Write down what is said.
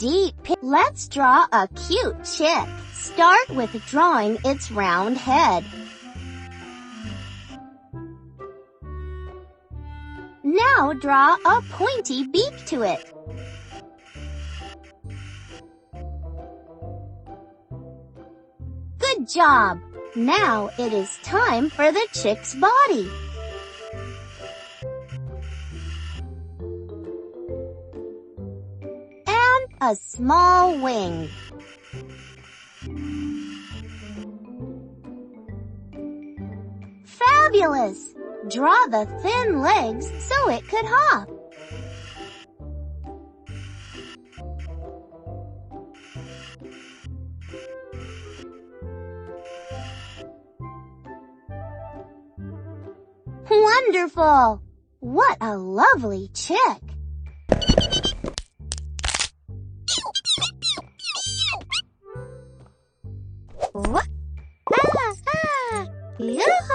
deep pit. Let's draw a cute chick. Start with drawing its round head. Now draw a pointy beak to it. Good job! Now it is time for the chick's body. And a small wing. Fabulous! Draw the thin legs so it could hop. Wonderful! What a lovely chick! What? Ah, ah, yeah.